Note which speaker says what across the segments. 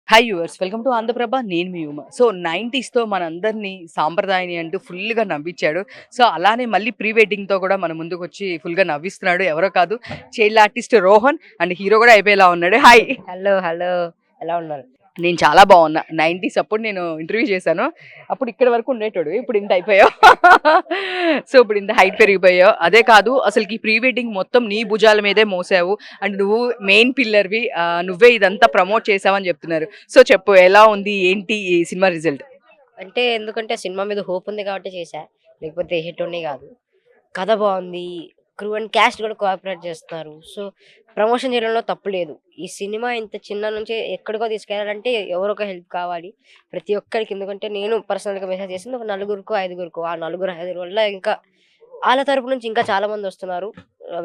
Speaker 1: Hi viewers welcome to Andhra Prabha నేను మీ Uma. So 90స్‌తో మనందరినీ సాంప్రదాయని అంటూ ఫుల్‌గా నవ్విచ్చాడు. సో అలానే మళ్ళీ ప్రీ వెడ్డింగ్‌తో కూడా మన ముందుకొచ్చి ఫుల్‌గా నవ్విస్తున్నాడు. ఎవరో కాదు child artist Rohan and hero కూడా అయిపోయేలా ఉన్నాడు. హాయ్.
Speaker 2: హలో! హలో! ఎలా ఉన్నారు?
Speaker 1: నేను చాలా బాగున్నా. 90స్ అప్పుడు నేను ఇంటర్వ్యూ చేశాను. అప్పుడు ఇక్కడి వరకు ఉండేటోడివి. ఇప్పుడు ఇంత అయిపోయావు. సో ఇప్పుడు ఇంత హైట్ పెరిగిపోయావు. అదే కాదు అసలుకి ప్రీ వెడ్డింగ్ మొత్తం నీ భుజాల మీదే మోసావు. అండ్ నువ్వు మెయిన్ పిల్లర్‌వి. నువ్వే ఇదంతా ప్రమోట్ చేసావని చెప్తున్నారు. సో చెప్పు ఎలా ఉంది? ఏంటి ఈ సినిమా రిజల్ట్?
Speaker 2: అంటే ఎందుకంటే సినిమా మీద హోప్ ఉంది కాబట్టి చేశా. లేకపోతే చేసేటోడిని గాదు. కథ బావుంది. క్రూ అండ్ క్యాస్ట్ కూడా కోఆపరేట్ చేస్తున్నారు. సో, ప్రమోషన్ చేయడంలో తప్పు లేదు. ఈ సినిమా ఇంత చిన్న నుంచి ఎక్కడికో తీసుకెళ్లాలంటే ఎవరో ఒక హెల్ప్ కావాలి. ప్రతి ఒక్కరికి ఎందుకంటే నేను పర్సనల్‌గా మెసేజ్ చేసింది ఒక నలుగురికో, ఐదుగురికో. ఆ నలుగురు, ఐదుగురు వల్ల ఇంకా ఆళ్ళ తరపు నుంచి ఇంకా చాలా మందొస్తున్నారు.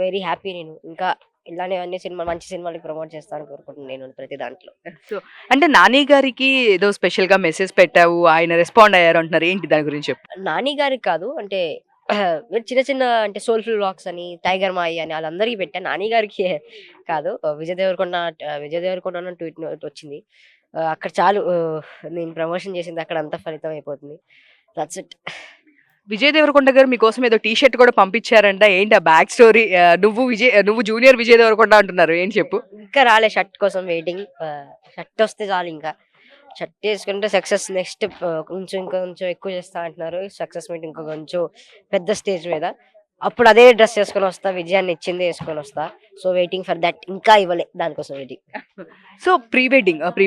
Speaker 2: వెరీ హ్యాపీ నేను. ఇంకా ఇలానే అన్ని మంచి సినిమాలకి ప్రమోట్ చేస్తానని కోరుకుంటున్నాను నేను ప్రతి దాంట్లో.
Speaker 1: సో అంటే నాని గారికి ఏదో స్పెషల్‌గా మెసేజ్ పెట్టావు. ఆయన రెస్పాండ్ అయ్యారు అంటున్నారు. ఏంటి దాని గురించి చెప్పు?
Speaker 2: నాని గారికి కాదు. అంటే చిన్న చిన్న అంటే సోల్‌ఫుల్ వ్లాగ్స్ అని, టైగర్ మాయి అని ఆళ్ళందరికి పెట్టా. నాని గారికి కాదు. విజయ్ దేవరకొండ ట్వీట్ వచ్చింది. అక్కడ చాలు నేను ప్రమోషన్ చేసింది అక్కడ అంతా ఫలితం అయిపోతుంది. That's it.
Speaker 1: విజయ్ దేవరకొండ గారు మీకోసం ఏదో టీ షర్ట్ కూడా పంపించారంట. ఏంటి ఆ బ్యాక్ స్టోరీ? నువ్వు జూనియర్ విజయ్ దేవరకొండ అంటున్నారు. ఏంటి చెప్పు?
Speaker 2: ఇంకా రాలే షర్ట్ కోసం వెయిటింగ్. షర్ట్ వస్తే చాలు ఇంకా. షర్ట్ ఏసుకుంటే సక్సెస్ నెక్స్ట్ కొంచెం ఇంకా కొంచెం ఎక్కువ చేస్తా అంటున్నారు. సక్సెస్ మీట్ ఇంకా కొంచెం పెద్ద స్టేజ్ మీద. అప్పుడు అదే డ్రెస్ ఏసుకొనొస్తా. విజయాన్ని ఇచ్చిందే ఏసుకొనొస్తా. So, waiting for that. ఇంకా ఇవ్వలే. దానికోసం waiting.
Speaker 1: So pre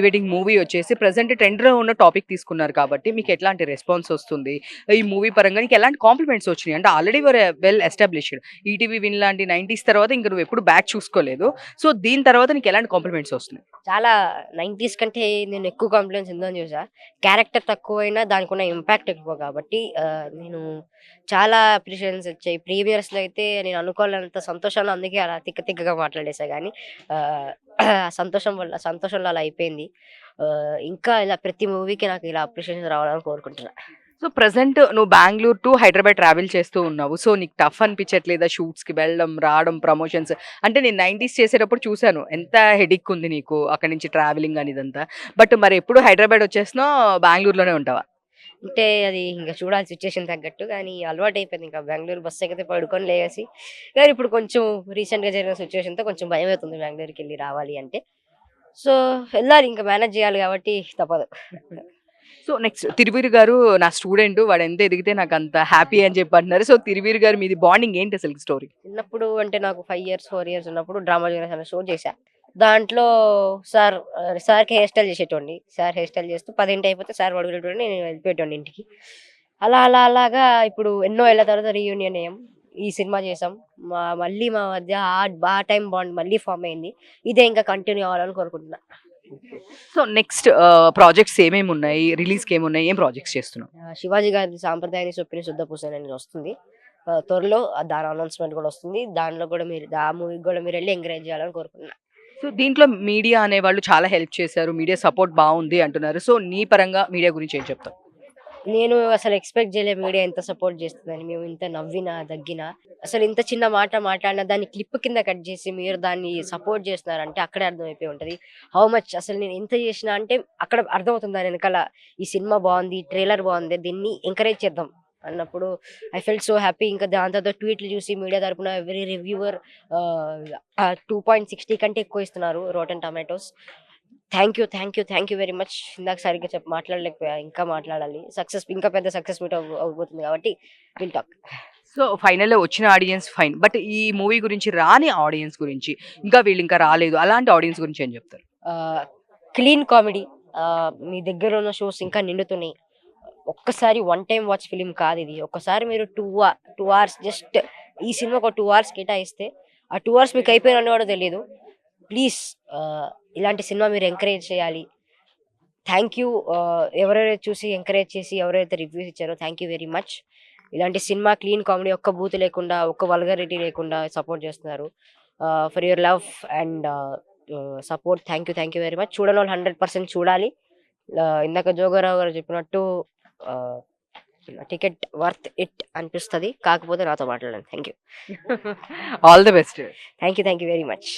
Speaker 1: wedding movie వచ్చేసి ప్రెజెంట్ ట్రెండ్‌లో ఉన్న టాపిక్ తీసుకున్నారు కాబట్టి మీకు ఎట్లాంటి రెస్పాన్స్ వస్తుంది? ఈ మూవీ పరంగా నీకు ఎలాంటి కాంప్లిమెంట్స్ వచ్చినాయి? అంటే already you are well established. ETV win లాంటి 90స్ తర్వాత ఇంక నువ్వు ఎప్పుడు బ్యాక్ చూసుకోలేదు. సో దీని తర్వాత నీకు ఎలాంటి కాంప్లిమెంట్స్ వస్తున్నాయి?
Speaker 2: చాలా 90స్ కంటే నేను ఎక్కువ కాంప్లిమెంట్స్ ఇందులోనే చూసా. క్యారెక్టర్ తక్కువైనా దానికున్న ఇంపాక్ట్ ఎక్కువ కాబట్టి నేను చాలా అప్రిషియేషన్స్ వచ్చాయి. ప్రీమియర్స్‌లో అయితే నేను అనుకోలేనంత సంతోషంలో అందుకే అలా తిక్క తిక్కగా మాట్లాడేసా గానీ ఆహ్, సంతోషంలో అలా అయిపోయింది. ఇంకా ఇలా ప్రతి మూవీకి నాకు ఇలా అప్రిషియేషన్స్ రావాలని కోరుకుంటున్నా.
Speaker 1: సో ప్రెజెంట్ నువ్వు బెంగుళూరు టు హైదరాబాద్ ట్రావెల్ చేస్తూ ఉన్నావు. సో నీకు టఫ్ అనిపించట్లేదా షూట్స్‌కి వెళ్ళడం, రావడం, ప్రమోషన్స్? అంటే నేను 90స్ చేసేటప్పుడు చూసాను. ఎంత హెడేక్ ఉంది నీకు అక్కడి నుంచి ట్రావెలింగ్ అని ఇదంతా. బట్ మరి ఎప్పుడు హైదరాబాద్ వచ్చేస్తున్నావు, బెంగుళూరులోనే ఉంటావా?
Speaker 2: అంటే అది ఇంక చూడాలి సిట్యుయేషన్ తగ్గట్టు. కానీ అలవాటయిపోయింది. ఇంకా బెంగుళూరు బస్ ఎక్కితే పడుకొని లేసి కానీ ఇప్పుడు కొంచెం రీసెంట్‌గా జరిగిన సిట్యుయేషన్‌తో కొంచెం భయమవుతుంది బెంగుళూరుకెళ్ళి రావాలి అంటే. సో, వెళ్ళాలి ఇంక మేనేజ్ చేయాలి కాబట్టి తప్పదు.
Speaker 1: సో నెక్స్ట్ 'తిరువీరు' గారు నా స్టూడెంట్. వాడు ఎంత ఎదిగితే నాకంత హ్యాపీ అని చెప్పి అంటున్నారు. సో 'తిరువీరు' గారు మీది బాండింగ్ ఏంటి అసలు స్టోరీ?
Speaker 2: చిన్నప్పుడు అంటే నాకు 5 ఇయర్స్, 4 ఇయర్స్ ఉన్నప్పుడు డ్రామా జూనియర్స్ అనే షో చేశా. దాంట్లో సార్‌కి హెయిర్ స్టైల్ చేసేటోడిని. సార్ హెయిర్ స్టైల్ చేస్తూ 10 అయిపోతే సార్ పడుకునేటోడిని. నేను వెళ్ళిపోయేటోడిని ఇంటికి. అలాగా ఇప్పుడు ఎన్నో ఏళ్ల తర్వాత రీయూనియన్ అయ్యాం. ఈ సినిమా చేసాం. మళ్ళీ మా మధ్య ఆ టైమ్ బాండ్ మళ్ళీ ఫార్మ్ అయింది. ఇదే ఇంకా కంటిన్యూ అవ్వాలని కోరుకుంటున్నా.
Speaker 1: సో నెక్స్ట్ ప్రాజెక్ట్స్ ఏమేమున్నాయి? రిలీజ్‌కి ఏమున్నాయి? ఏం ప్రాజెక్ట్స్ చేస్తున్నావు?
Speaker 2: శివాజీ గారిది 'సాంప్రదాయాన్ని చొప్పిన శుద్ధ పూసని' అని వస్తుంది. త్వరలో దాని అనౌన్స్‌మెంట్ కూడా వస్తుంది. దానిలో కూడా ఆ మూవీకి కూడా మీరెళ్లి ఎంకరేజ్ చేయాలని కోరుకుంటున్నా.
Speaker 1: సో దీంట్లో మీడియా అనేవాళ్ళు చాలా హెల్ప్ చేశారు. మీడియా సపోర్ట్ బావుంది అంటున్నారు. సో నీ పరంగా మీడియా గురించి ఏం చెప్తావు?
Speaker 2: నేను అసలు ఎక్స్‌పెక్ట్ చేయలే మీడియా ఇంత సపోర్ట్ చేస్తదని. మేము ఇంత నవ్వినా, దగ్గినా, అసలు ఇంత చిన్న మాట మాట్లాడినా దాన్ని క్లిప్ కింద కట్ చేసి మీరు దాన్ని సపోర్ట్ చేస్తున్నారంటే అక్కడే అర్థమైపోయి ఉంటది. హౌ మచ్ అసలు నేను ఎంత చేసినా అంటే అక్కడ అర్థమవుతుంది దాని వెనకాల ఈ సినిమా బావుంది, ట్రైలర్ బావుంది, దీన్ని ఎంకరేజ్ చేద్దాం అన్నప్పుడు ఐ ఫెల్ట్ సో హ్యాపీ. ఇంకా దాని తర్వాత ట్వీట్లు చూసి మీడియా తరపున ఎవరీ రివ్యూవర్ 2.60 కంటే ఎక్కువ ఇస్తున్నారు rotten tomatoes. Thank you very much. ఇందాక సరిగ్గా మాట్లాడలేకపోయా. ఇంకా మాట్లాడాలి. ఇంకా పెద్ద సక్సెస్ మీట్ అవ్వబోతుంది కాబట్టి విల్ టాక్.
Speaker 1: సో ఫైనల్‌లో వచ్చిన ఆడియన్స్ ఫైన్. బట్ ఈ మూవీ గురించి రాని ఆడియన్స్ గురించి, ఇంకా వీళ్ళు ఇంకా రాలేదు అలాంటి ఆడియన్స్ గురించి ఏం చెప్తారు?
Speaker 2: Clean comedy. మీ దగ్గర ఉన్న షోస్ ఇంకా నిండుతున్నాయి. ఒక్కసారి వన్ టైమ్ వాచ్ ఫిల్మ్ కాదిది. ఒక్కసారి మీరు 2 అవర్స్ జస్ట్ ఈ సినిమాకి ఒక 2 అవర్స్ కేటాయిస్తే ఆ 2 అవర్స్ మీకు అయిపోయినని కూడా తెలీదు. ప్లీజ్ ఇలాంటి సినిమా మీరు ఎంకరేజ్ చేయాలి. Thank you. ఎవరైతే చూసి ఎంకరేజ్ చేసి ఎవరైతే రివ్యూస్ ఇచ్చారో థ్యాంక్ యూ వెరీ మచ్. ఇలాంటి సినిమా క్లీన్ కామెడీ ఒక్క బూతు లేకుండా, ఒక్క వల్గారిటీ లేకుండా సపోర్ట్ చేస్తున్నారు. For your love and support thank you very much. చూడనోళ్ళు 100% చూడాలి. ఇందాక జోగారావు గారు చెప్పినట్టు ఆహ్, టికెట్ వర్త్ ఇట్ అనిపిస్తది. కాకపోతే నాతో మాట్లాడండి. Thank you.
Speaker 1: All the best.
Speaker 2: Thank you very much.